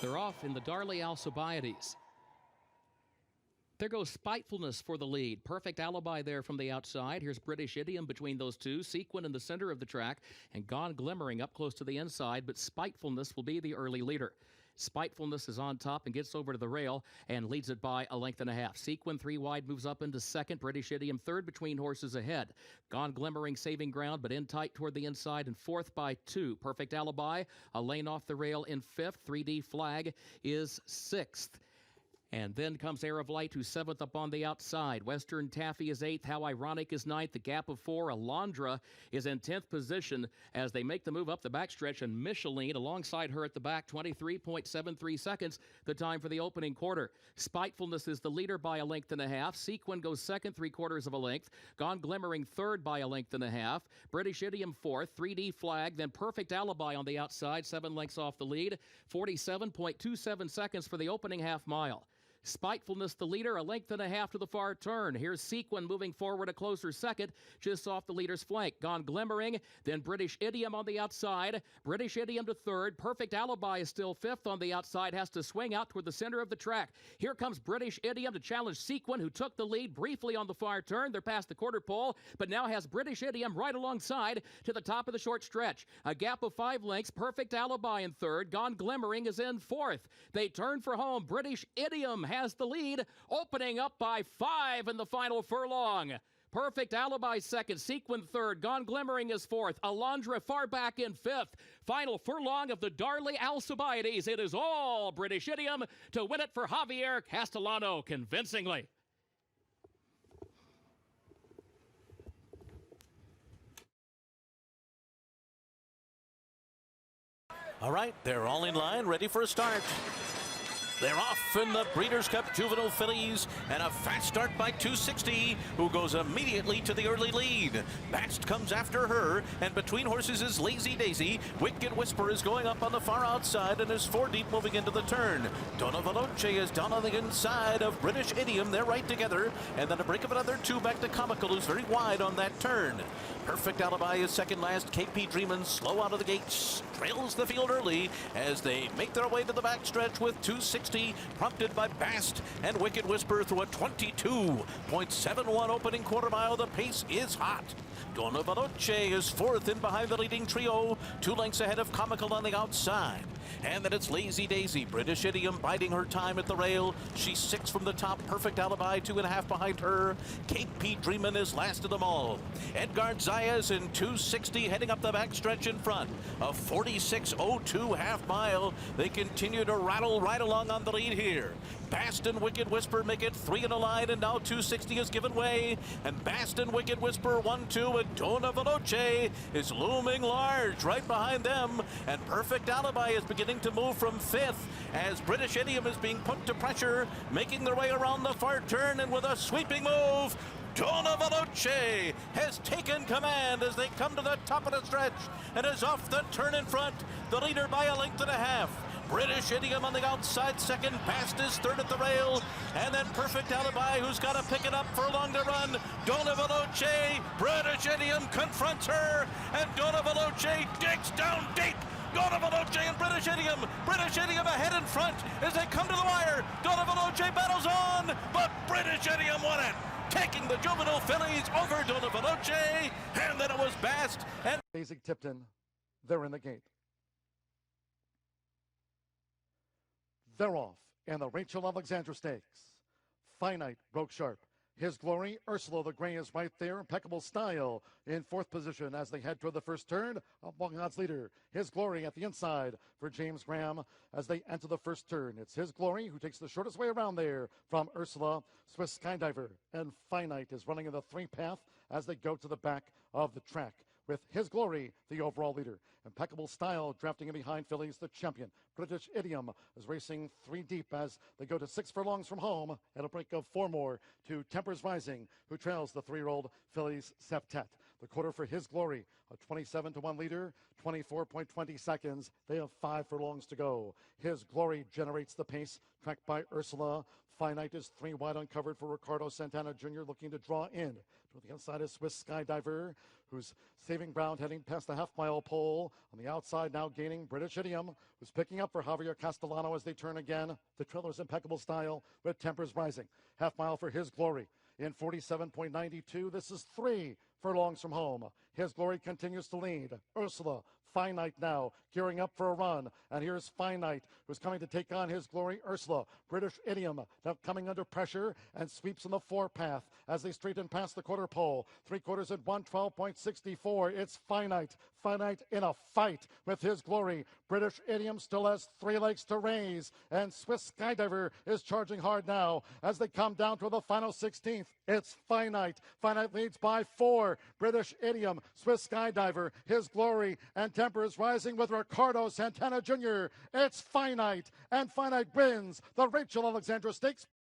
They're off in the Darley Alcibiades. There goes Spitefulness for the lead. Perfect Alibi there from the outside. Here's British Idiom between those two. Sequin in the center of the track, and Gone Glimmering up close to the inside, but Spitefulness will be the early leader. Spitefulness is on top and gets over to the rail and leads it by a length and a half. Sequin 3 wide moves up into second. British Idiom third between horses ahead. Gone Glimmering saving ground, but in tight toward the inside, and fourth by 2. Perfect Alibi, a lane off the rail in fifth. 3D Flag is sixth. And then comes Air of Light, who's seventh up on the outside. Western Taffy is eighth. How Ironic is ninth. The gap of 4. Alexandra is in 10th position as they make the move up the backstretch. And Micheline alongside her at the back, 23.73 seconds, the time for the opening quarter. Spitefulness is the leader by a length and a half. Sequin goes second, 3/4 of a length. Gone Glimmering third by a length and a half. British Idiom fourth. 3D Flag. Then Perfect Alibi on the outside, 7 lengths off the lead. 47.27 seconds for the opening half mile. Spitefulness the leader, a length and a half to the far turn. Here's Sequin moving forward a closer second, just off the leader's flank. Gone Glimmering, then British Idiom on the outside. British Idiom to third. Perfect Alibi is still fifth on the outside, has to swing out toward the center of the track. Here comes British Idiom to challenge Sequin, who took the lead briefly on the far turn. They're past the quarter pole, but now has British Idiom right alongside to the top of the short stretch. A gap of 5 lengths. Perfect Alibi in third. Gone Glimmering is in fourth. They turn for home. British Idiom has the lead, opening up by 5 in the final furlong. Perfect Alibi second, Sequin third, Gone Glimmering is fourth, Alexandra far back in fifth. Final furlong of the Darley Alcibiades. It is all British Idiom to win it for Javier Castellano convincingly. All right, they're all in line, ready for a start. They're off in the Breeders' Cup Juvenile Fillies, and a fast start by 260, who goes immediately to the early lead. Bast comes after her, and between horses is Lazy Daisy. Wicked Whisper is going up on the far outside and is 4 deep moving into the turn. Donna Veloce is down on the inside of British Idiom. They're right together, and then a break of another 2 back to Comical, who's very wide on that turn. Perfect Alibi is second last. KP Dreamin' slow out of the gates, trails the field early as they make their way to the backstretch with 260, prompted by Bast and Wicked Whisper through a 22.71 opening quarter mile. The pace is hot. Donna Veloce is fourth in behind the leading trio, 2 lengths ahead of Comical on the outside. And then it's Lazy Daisy. British Idiom biding her time at the rail. She's 6 from the top. Perfect Alibi 2.5 behind her. KP Dreamin' is last of them all. Edgar Zayas in 260 heading up the backstretch in front. A 46.02 half mile. They continue to rattle right along on the lead here. Bast and Wicked Whisper make it 3 in a line, and now 260 has given way. And Bast and Wicked Whisper 1-2, and Donna Veloce is looming large right behind them. And Perfect Alibi is beginning to move from 5th as British Idiom is being put to pressure, making their way around the far turn, and with a sweeping move, Donna Veloce has taken command as they come to the top of the stretch and is off the turn in front, the leader by a length and a half. British Idiom on the outside second, Bast is third at the rail, and then Perfect Alibi, who's got to pick it up for a longer run. Donna Veloce, British Idiom confronts her, and Donna Veloce digs down deep. Donna Veloce and British Idiom ahead in front as they come to the wire. Donna Veloce battles on, but British Idiom won it, taking the Juvenile Fillies over Donna Veloce, and then it was Bast and Basic Tipton. They're in the gate. They're off in the Rachel Alexandra Stakes. Finite broke sharp. His Glory, Ursula the Grey is right there. Impeccable Style in 4th position as they head toward the first turn. A long odds leader. His Glory at the inside for James Graham as they enter the first turn. It's His Glory who takes the shortest way around there from Ursula. Swiss Skydiver and Finite is running in the 3 path as they go to the back of the track, with His Glory the overall leader. Impeccable Style drafting in behind Fillies, the champion. British Idiom is racing 3 deep as they go to 6 furlongs from home, and a break of 4 more to Tempers Rising, who trails the 3-year-old Fillies Septet. The quarter for His Glory, a 27-1 leader, 24.20 seconds. They have 5 furlongs to go. His Glory generates the pace, tracked by Ursula. Finite is 3 wide uncovered for Ricardo Santana Jr. looking to draw in. To the inside is Swiss Skydiver, who's saving ground heading past the half-mile pole. On the outside now gaining British Idiom, who's picking up for Javier Castellano as they turn again. The trailer's impeccable style with tempers rising. Half mile for His Glory. In 47.92, this is 3 furlongs from home. His Glory continues to lead. Ursula, Finite now, gearing up for a run. And here's Finite, who's coming to take on His Glory. Ursula, British Idiom, now coming under pressure and sweeps in the 4-path as they straighten past the quarter pole. 3/4 at 112.64. It's Finite. Finite in a fight with His Glory. British Idiom still has 3 legs to raise. And Swiss Skydiver is charging hard now as they come down to the final 16th. It's Finite. Finite leads by 4. British Idiom, Swiss Skydiver, His Glory, and temper is rising with Ricardo Santana Jr. It's Finite, and Finite wins the Rachel Alexandra Stakes.